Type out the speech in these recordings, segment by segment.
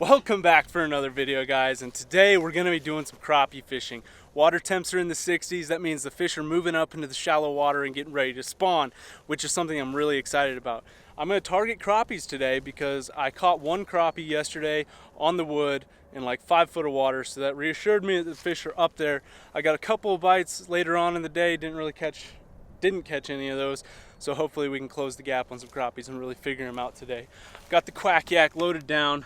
Welcome back for another video, guys, and today we're going to be doing some crappie fishing. Water temps are in the 60s. That means the fish are moving up into the shallow water and getting ready to spawn, which is something I'm really excited about. I'm going to target crappies today because I caught one crappie yesterday on the wood in like 5 foot of water, so that reassured me that the fish are up there. I got a couple of bites later on in the day, didn't catch any of those, so hopefully we can close the gap on some crappies and really figure them out today. Got the quack yak loaded down.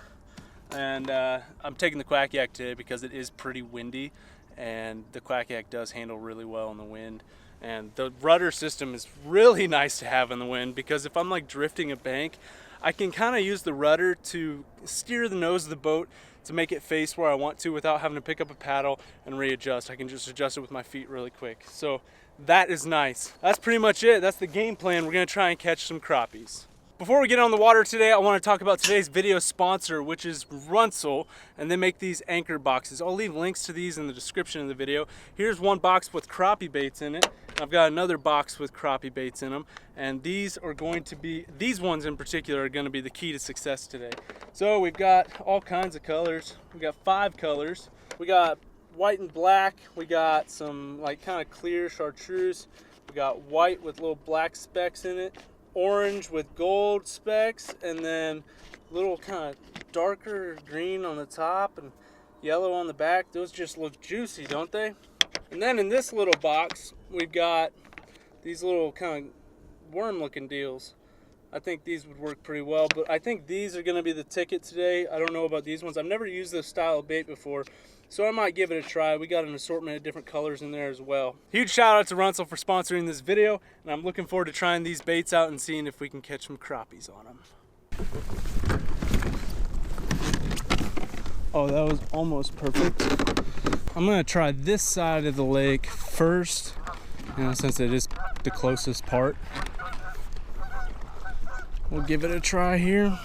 And I'm taking the quack yak today because it is pretty windy, and the quack yak does handle really well in the wind. And the rudder system is really nice to have in the wind because if I'm like drifting a bank, I can kind of use the rudder to steer the nose of the boat to make it face where I want to without having to pick up a paddle and readjust. I can just adjust it with my feet really quick. So that is nice. That's pretty much it. That's the game plan. We're gonna try and catch some crappies. Before we get on the water today, I want to talk about today's video sponsor, which is Runcl, and they make these anchor boxes. I'll leave links to these in the description of the video. Here's one box with crappie baits in it. I've got another box with crappie baits in them, and these ones in particular are going to be the key to success today. So we've got all kinds of colors. We got 5 colors. We got white and black. We got some like kind of clear chartreuse. We got white with little black specks in it. Orange with gold specks, and then little kind of darker green on the top and yellow on the back. Those just look juicy, don't they? And then in this little box we've got these little kind of worm looking deals. I think these would work pretty well, but I think these are going to be the ticket today. I don't know about these ones. I've never used this style of bait before, so I might give it a try. We got an assortment of different colors in there as well. Huge shout out to Runcl for sponsoring this video, and I'm looking forward to trying these baits out and seeing if we can catch some crappies on them. Oh, that was almost perfect. I'm going to try this side of the lake first, since it is the closest part. We'll give it a try here.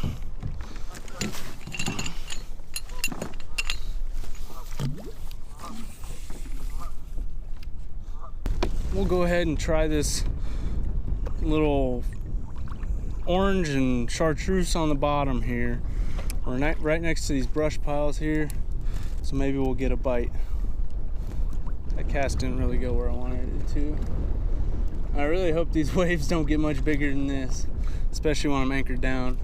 We'll go ahead and try this little orange and chartreuse on the bottom here. We're right next to these brush piles here, so maybe we'll get a bite. That cast didn't really go where I wanted it to. I really hope these waves don't get much bigger than this, especially when I'm anchored down.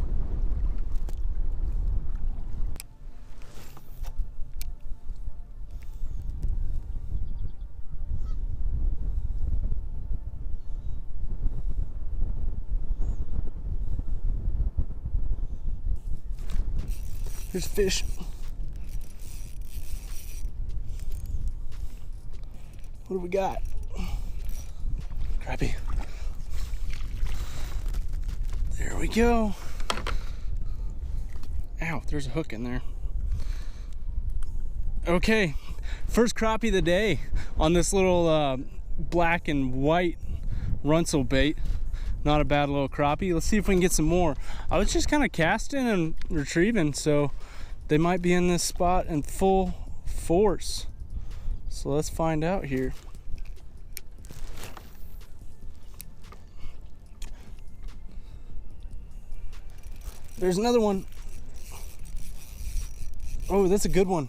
Here's fish. What do we got? Crappie. There we go. Ow, there's a hook in there. Okay, first crappie of the day on this little black and white Runcl bait. Not a bad little crappie. Let's see if we can get some more. I was just kind of casting and retrieving, so they might be in this spot in full force. So let's find out here. There's another one. Oh, that's a good one.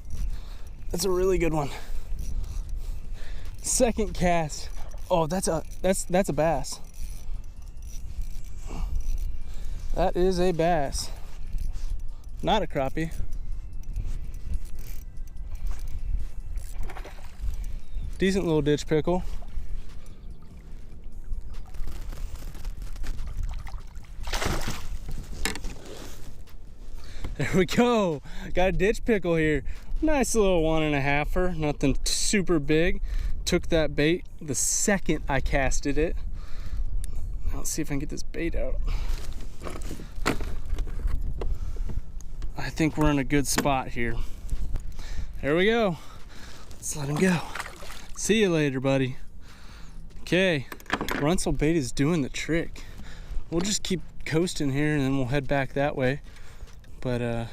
That's a really good one. Second cast. Oh, that's a bass. That is a bass. Not a crappie. Decent little ditch pickle. There we go. Got a ditch pickle here. Nice little 1.5-er. Nothing super big. Took that bait the second I casted it. Now let's see if I can get this bait out. I think we're in a good spot here. There we go. Let's let him go. See you later, buddy. Okay, Runcl bait is doing the trick. We'll just keep coasting here and then we'll head back that way. But that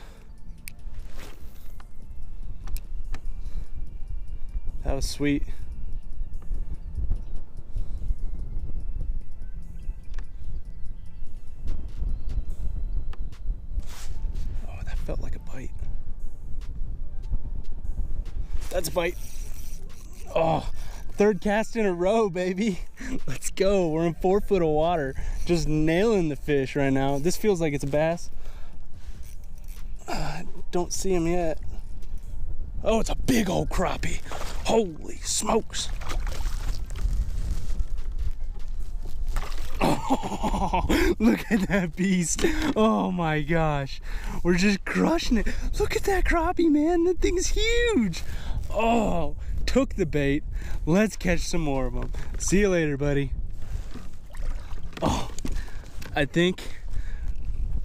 was sweet. felt like a bite. That's a bite. Oh, third cast in a row, baby. Let's go. We're in 4 foot of water. Just nailing the fish right now. This feels like it's a bass. Don't see him yet. Oh, it's a big old crappie. Holy smokes. Oh, look at that beast. Oh my gosh. We're just crushing it. Look at that crappie, man. That thing's huge. Oh, took the bait. Let's catch some more of them. See you later, buddy. Oh, I think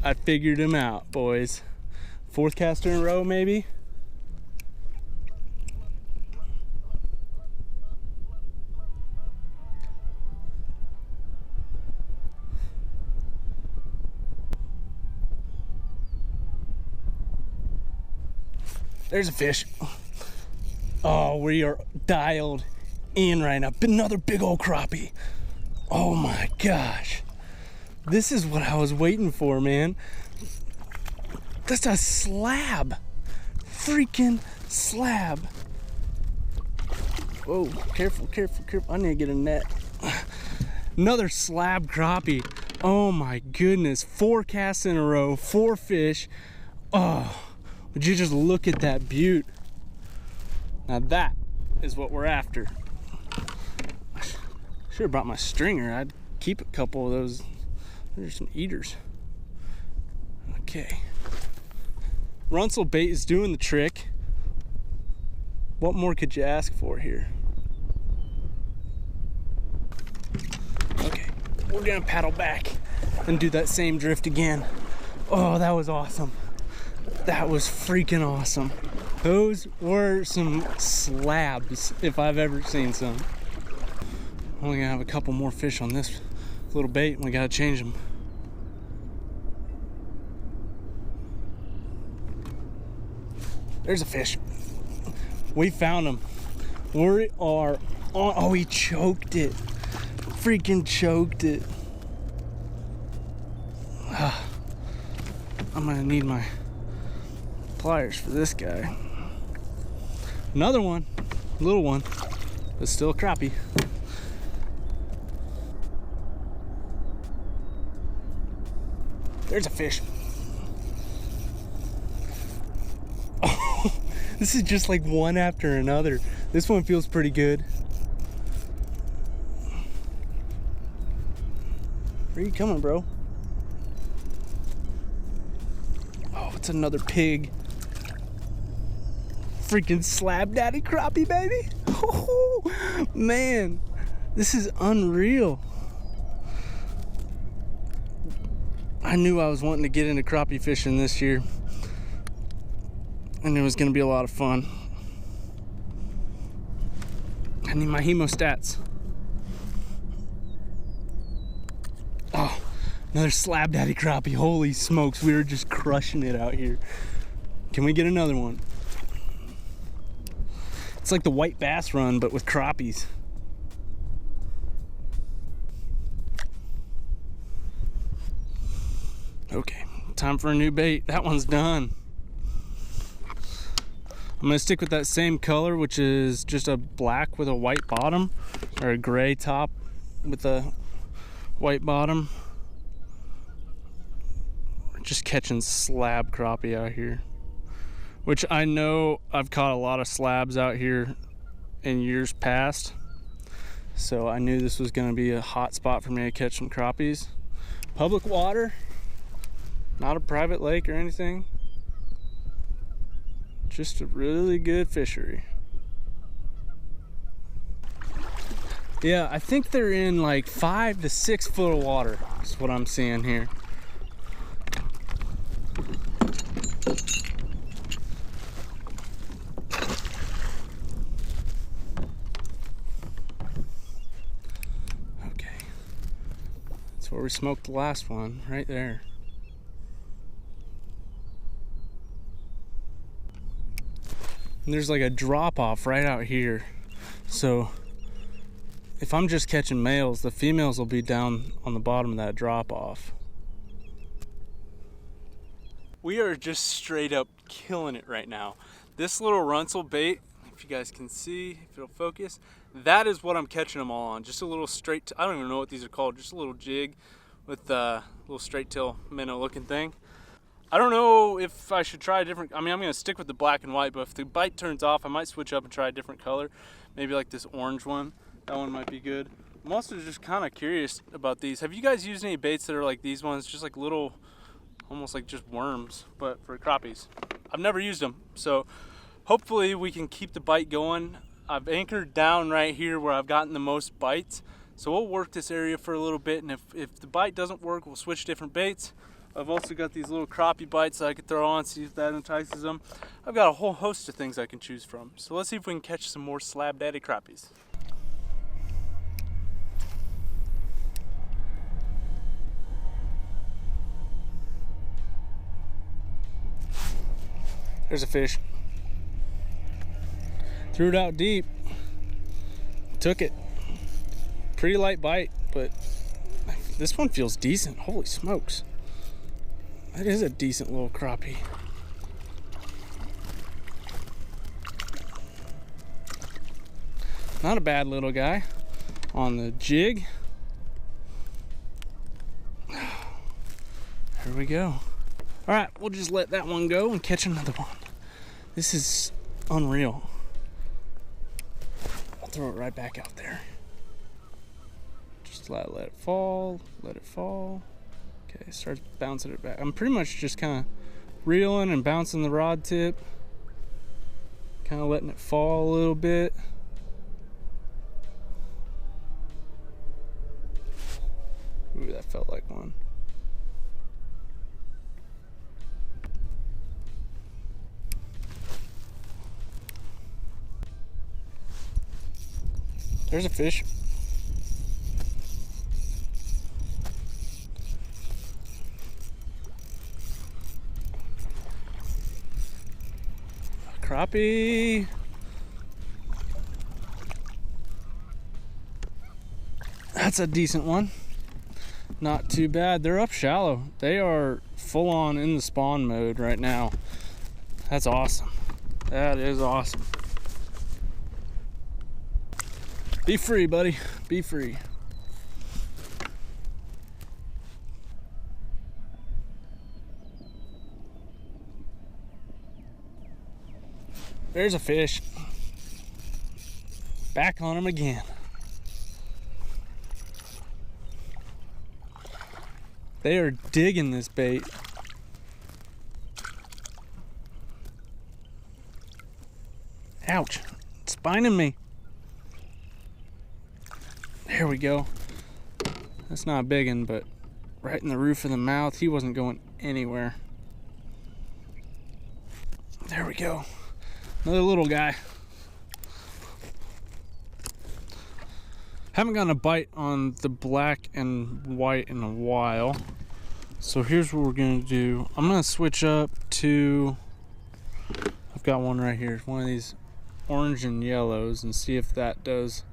I figured him out, boys. 4th caster in a row, maybe? There's a fish. Oh, we are dialed in right now. Another big old crappie. Oh my gosh. This is what I was waiting for, man. That's a slab. Freaking slab. Whoa, careful, careful, careful. I need to get a net. Another slab crappie. Oh my goodness. 4 casts in a row, 4 fish. Oh. Would you just look at that beaut? Now that is what we're after. Should have brought my stringer. I'd keep a couple of those. There's some eaters. Okay. Runcl bait is doing the trick. What more could you ask for here? Okay, we're gonna paddle back and do that same drift again. Oh, that was awesome. That was freaking awesome. Those were some slabs, if I've ever seen some. Only gonna have a couple more fish on this little bait, and we gotta change them. There's a fish. We found him. We are on. Oh, he choked it. Freaking choked it. I'm gonna need my pliers for this guy. Another one, little one, but still a crappie. There's a fish. Oh, this is just like one after another. This one feels pretty good. Where are you coming, bro? Oh, it's another pig. Freaking slab daddy crappie, baby. Oh, man, this is unreal. I knew I was wanting to get into crappie fishing this year, and it was gonna be a lot of fun. I need my hemostats. Oh, another slab daddy crappie. Holy smokes, we were just crushing it out here. Can we get another one? It's like the white bass run, but with crappies. Okay, time for a new bait. That one's done. I'm gonna stick with that same color, which is just a black with a white bottom, or a gray top with a white bottom. We're just catching slab crappie out here, which I know I've caught a lot of slabs out here in years past, so I knew this was gonna be a hot spot for me to catch some crappies. Public water, not a private lake or anything, just a really good fishery. Yeah, I think they're in like 5 to 6 foot of water, is what I'm seeing here. Okay, that's where we smoked the last one, right there. And there's like a drop off right out here, so if I'm just catching males, the females will be down on the bottom of that drop off. We are just straight up killing it right now. This little Runcl bait if you guys can see, if it'll focus, that is what I'm catching them all on. Just a little straight, I don't even know what these are called, just a little jig with a little straight tail minnow looking thing. I don't know if I should try a different, I mean, I'm gonna stick with the black and white, but if the bite turns off, I might switch up and try a different color. Maybe like this orange one, that one might be good. I'm also just kind of curious about these. Have you guys used any baits that are like these ones, just like little, almost like just worms, but for crappies? I've never used them, so hopefully we can keep the bite going. I've anchored down right here where I've gotten the most bites, so we'll work this area for a little bit, and if the bite doesn't work, we'll switch different baits. I've also got these little crappie bites that I could throw on, see if that entices them. I've got a whole host of things I can choose from, so let's see if we can catch some more slab daddy crappies. There's a fish. Threw it out deep. Took it. Pretty light bite, but this one feels decent. Holy smokes. That is a decent little crappie. Not a bad little guy on the jig. Here we go. All right, we'll just let that one go and catch another one. This is unreal. I'll throw it right back out there. Just let it fall, let it fall. Okay, starts bouncing it back. I'm pretty much just kind of reeling and bouncing the rod tip. Kind of letting it fall a little bit. Ooh, that felt like one. There's a fish. A crappie. That's a decent one. Not too bad. They're up shallow. They are full on in the spawn mode right now. That's awesome. That is awesome. Be free, buddy. Be free. There's a fish. Back on him again. They are digging this bait. Ouch. It's biting me. There we go. That's not a big one, but right in the roof of the mouth. He wasn't going anywhere. There we go. Another little guy. Haven't gotten a bite on the black and white in a while. So here's what we're gonna do. I'm gonna switch up to, I've got one right here, one of these orange and yellows, and see if that does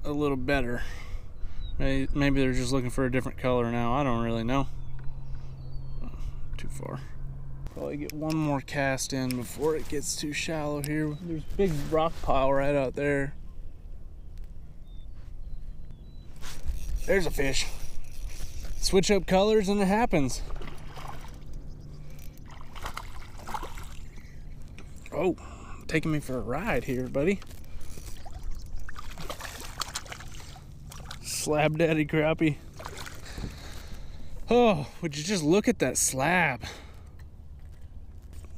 a little better. Maybe they're just looking for a different color now. I don't really know. Too far. Probably get one more cast in before it gets too shallow here. There's a big rock pile right out there. There's a fish. Switch up colors and it happens. Oh, taking me for a ride here, buddy. Slab daddy crappie. Oh, would you just look at that slab?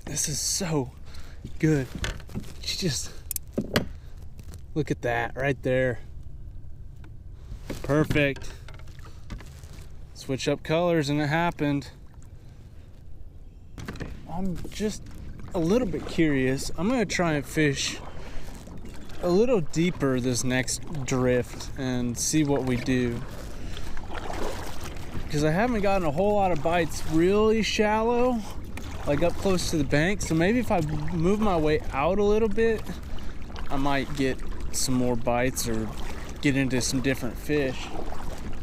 This is so good. You just look at that right there. Perfect. Switch up colors and it happened. I'm just a little bit curious. I'm gonna try and fish a little deeper this next drift and see what we do, because I haven't gotten a whole lot of bites really shallow, like up close to the bank. So maybe if I move my way out a little bit, I might get some more bites or get into some different fish.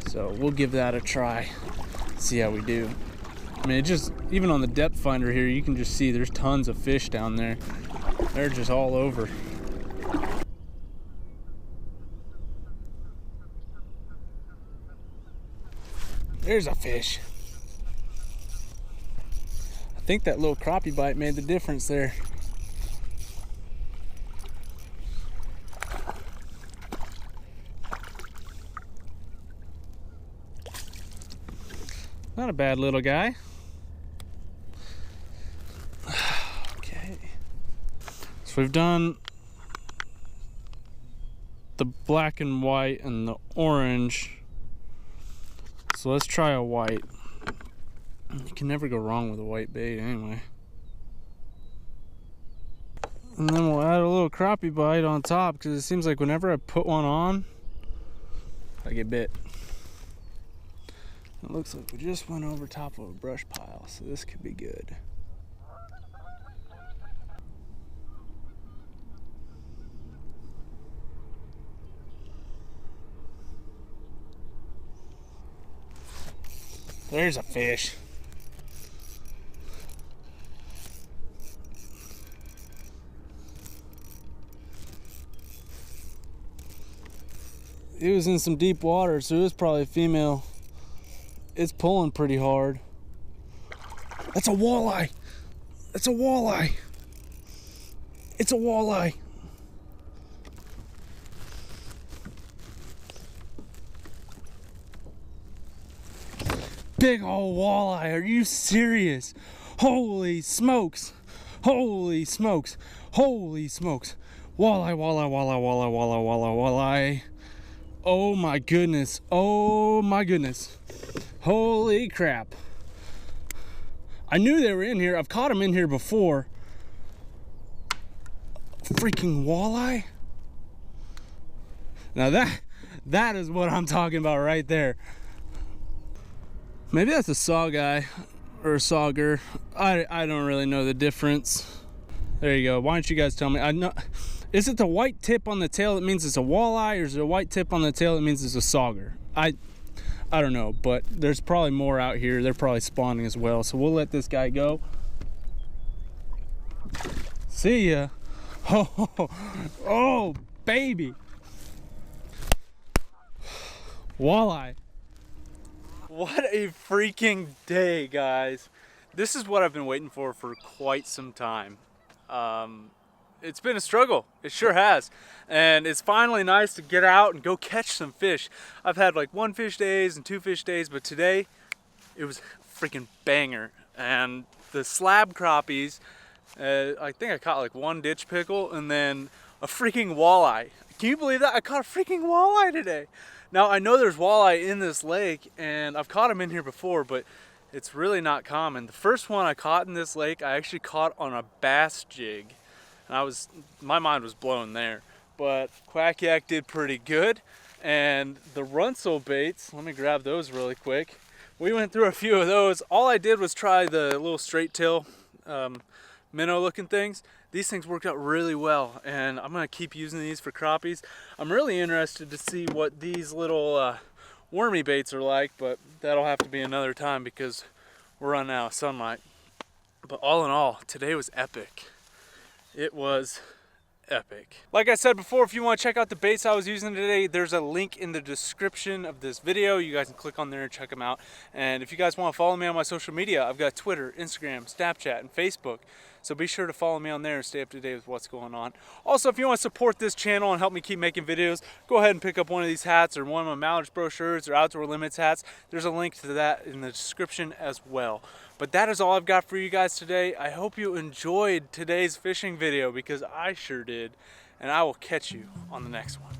So we'll give that a try, see how we do. I mean, it just, even on the depth finder here, you can just see there's tons of fish down there. They're just all over. There's a fish. I think that little crappie bite made the difference there. Not a bad little guy. Okay. So we've done the black and white and the orange. So let's try a white. You can never go wrong with a white bait anyway. And then we'll add a little crappie bite on top, because it seems like whenever I put one on, I get bit. It looks like we just went over top of a brush pile, so this could be good. There's a fish. It was in some deep water, so it was probably a female. It's pulling pretty hard. That's a walleye. That's a walleye. It's a walleye. Big old walleye. Are you serious? Holy smokes. Holy smokes. Holy smokes. Walleye, walleye, walleye, walleye, walleye, walleye, walleye. Oh my goodness. Oh my goodness. Holy crap. I knew they were in here. I've caught them in here before. Freaking walleye. Now that is what I'm talking about right there. Maybe that's a saw guy or a sauger. I don't really know the difference. There you go. Why don't you guys tell me? I know. Is it the white tip on the tail that means it's a walleye, or is it a white tip on the tail that means it's a sauger? I don't know, but there's probably more out here. They're probably spawning as well. So we'll let this guy go. See ya. Oh, baby. Walleye. What a freaking day, guys. This is what I've been waiting for quite some time. It's been a struggle. It sure has. And it's finally nice to get out and go catch some fish. I've had like 1 fish days and 2 fish days, but today it was freaking banger. And the slab crappies, I think I caught like 1 ditch pickle and then a freaking walleye. Can you believe that? I caught a freaking walleye today. Now I know there's walleye in this lake and I've caught them in here before, but it's really not common. The first one I caught in this lake, I actually caught on a bass jig. And my mind was blown there. But Quack Yak did pretty good. And the Runcl baits, let me grab those really quick. We went through a few of those. All I did was try the little straight tail minnow looking things. These things worked out really well, and I'm gonna keep using these for crappies. I'm really interested to see what these little wormy baits are like, but that'll have to be another time because we're running out of sunlight. But all in all, today was epic. It was epic. Like I said before, if you want to check out the baits I was using today, there's a link in the description of this video. You guys can click on there and check them out. And if you guys want to follow me on my social media, I've got Twitter, Instagram, Snapchat, and Facebook. So be sure to follow me on there and stay up to date with what's going on. Also, if you want to support this channel and help me keep making videos, go ahead and pick up one of these hats or one of my Mallards Bro shirts or Outdoor Limits hats. There's a link to that in the description as well. But that is all I've got for you guys today. I hope you enjoyed today's fishing video because I sure did. And I will catch you on the next one.